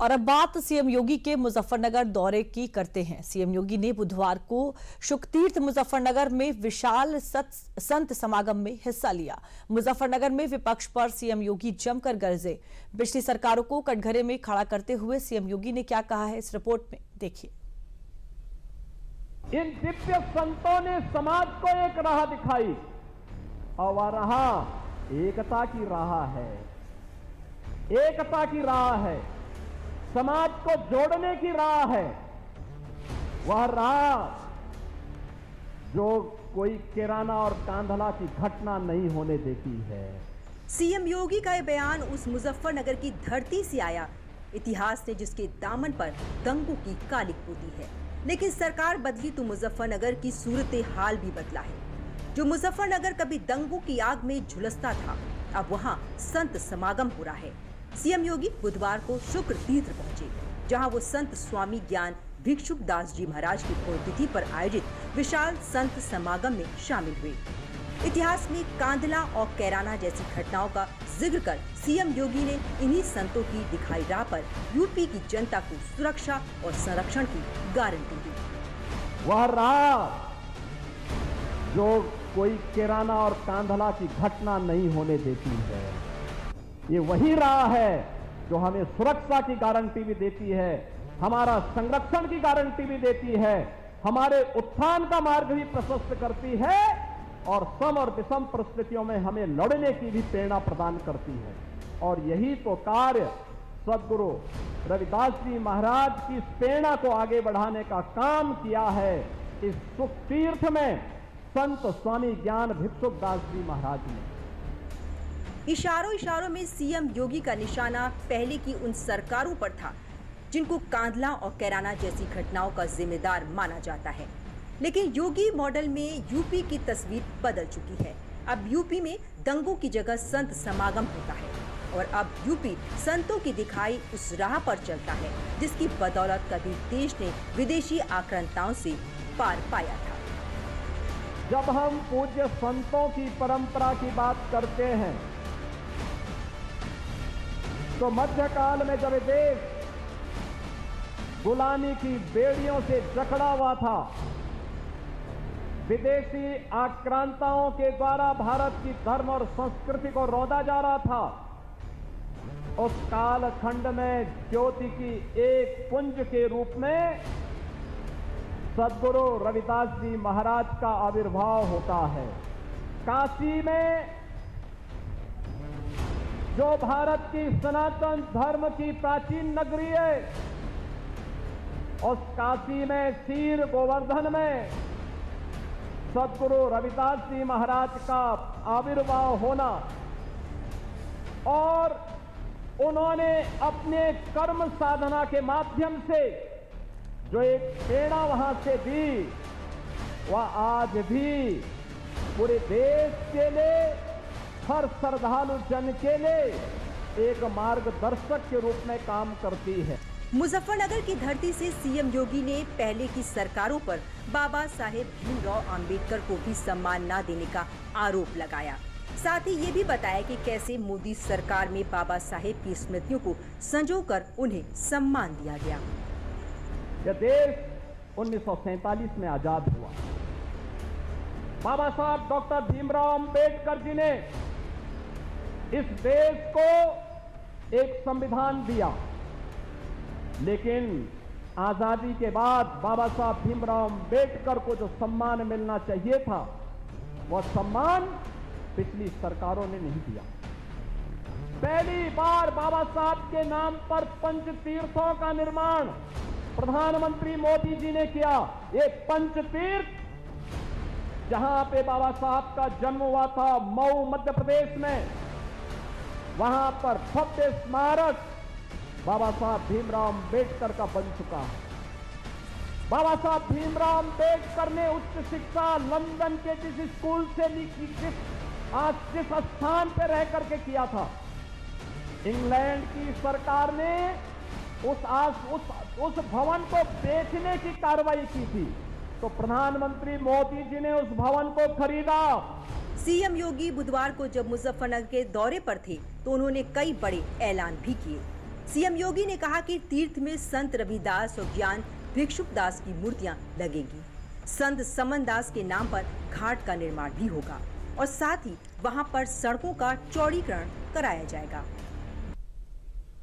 और अब बात सीएम योगी के मुजफ्फरनगर दौरे की करते हैं। सीएम योगी ने बुधवार को शुकतीर्थ मुजफ्फरनगर में विशाल संत समागम में हिस्सा लिया। मुजफ्फरनगर में विपक्ष पर सीएम योगी जमकर गरजे। पिछली सरकारों को कटघरे में खड़ा करते हुए सीएम योगी ने क्या कहा है, इस रिपोर्ट में देखिए। इन दिव्य संतों ने समाज को एक राह दिखाई और वह राह एकता की राह है। एकता की राह है, समाज को जोड़ने की राह है। वह राह जो कोई किराना और कांधला की घटना नहीं होने देती है। सीएम योगी का यह बयान उस मुजफ्फरनगर की धरती से आया, इतिहास ने जिसके दामन पर दंगों की कालिक पोती है। लेकिन सरकार बदली तो मुजफ्फरनगर की सूरत हाल भी बदला है। जो मुजफ्फरनगर कभी दंगों की आग में झुलसता था, अब वहाँ संत समागम हो रहा है। सीएम योगी बुधवार को शुक्र तीर्थ पहुंचे, जहां वो संत स्वामी ज्ञान भिक्षुक दास जी महाराज की पुण्यतिथि पर आयोजित विशाल संत समागम में शामिल हुए। इतिहास में कांधला और कैराना जैसी घटनाओं का जिक्र कर सीएम योगी ने इन्हीं संतों की दिखाई राह पर यूपी की जनता को सुरक्षा और संरक्षण की गारंटी दी। वह राह जो कोई किराना और कांधला की घटना नहीं होने देती है, ये वही राह है जो हमें सुरक्षा की गारंटी भी देती है, हमारा संरक्षण की गारंटी भी देती है, हमारे उत्थान का मार्ग भी प्रशस्त करती है और सम और विषम परिस्थितियों में हमें लड़ने की भी प्रेरणा प्रदान करती है। और यही तो कार्य सदगुरु रविदास जी महाराज की इस प्रेरणा को आगे बढ़ाने का काम किया है इस सुख तीर्थ में संत स्वामी ज्ञान भिक्षुक दास जी महाराज ने। इशारों इशारों में सीएम योगी का निशाना पहले की उन सरकारों पर था जिनको कांधला और कैराना जैसी घटनाओं का जिम्मेदार माना जाता है। लेकिन योगी मॉडल में यूपी की तस्वीर बदल चुकी है। अब यूपी में दंगों की जगह संत समागम होता है और अब यूपी संतों की दिखाई उस राह पर चलता है जिसकी बदौलत कभी देश ने विदेशी आक्रांताओं से पार पाया था। जब हम पूज्य संतों की परंपरा की बात करते हैं तो मध्यकाल में जब देश गुलामी की बेड़ियों से जकड़ा हुआ था, विदेशी आक्रांताओं के द्वारा भारत की धर्म और संस्कृति को रौंदा जा रहा था, उस कालखंड में ज्योति की एक पुंज के रूप में सदगुरु रविदास जी महाराज का आविर्भाव होता है। काशी में जो भारत की सनातन धर्म की प्राचीन नगरी है, उस काशी में शीर गोवर्धन में सदगुरु रविदास जी महाराज का आविर्भाव होना और उन्होंने अपने कर्म साधना के माध्यम से जो एक प्रेरणा वहां से दी, वह आज भी पूरे देश के लिए, हर श्रद्धालु जन के लिए एक मार्गदर्शक के रूप में काम करती है। मुजफ्फरनगर की धरती से सीएम योगी ने पहले की सरकारों पर बाबा साहेब भीमराव अंबेडकर को भी सम्मान न देने का आरोप लगाया। साथ ही ये भी बताया कि कैसे मोदी सरकार में बाबा साहेब की स्मृतियों को संजोकर उन्हें सम्मान दिया गया। यह देश 1947 में आजाद हुआ। बाबा साहब डॉक्टर भीमराव अंबेडकर जी ने इस देश को एक संविधान दिया, लेकिन आजादी के बाद बाबा साहब भीमराव अंबेडकर को जो सम्मान मिलना चाहिए था, वह सम्मान पिछली सरकारों ने नहीं दिया। पहली बार बाबा साहब के नाम पर पंच तीर्थों का निर्माण प्रधानमंत्री मोदी जी ने किया। एक पंच तीर्थ जहां पे बाबा साहब का जन्म हुआ था, मऊ मध्य प्रदेश में, वहां पर भव्य स्मारक बाबा साहब भीमराव अंबेडकर का बन चुका है। बाबा साहब भीमराव अंबेडकर ने उच्च शिक्षा लंदन के जिस स्कूल से जिस स्थान पर रह करके किया था, इंग्लैंड की सरकार ने उस भवन को बेचने की कार्रवाई की थी, तो प्रधानमंत्री मोदी जी ने उस भवन को खरीदा। सीएम योगी बुधवार को जब मुजफ्फरनगर के दौरे पर थे तो उन्होंने कई बड़े ऐलान भी किए। सीएम योगी ने कहा कि तीर्थ में संत रविदास और ज्ञान भिक्षुक दास की मूर्तियां लगेंगी। संत समन दास के नाम पर घाट का निर्माण भी होगा और साथ ही वहां पर सड़कों का चौड़ीकरण कराया जाएगा।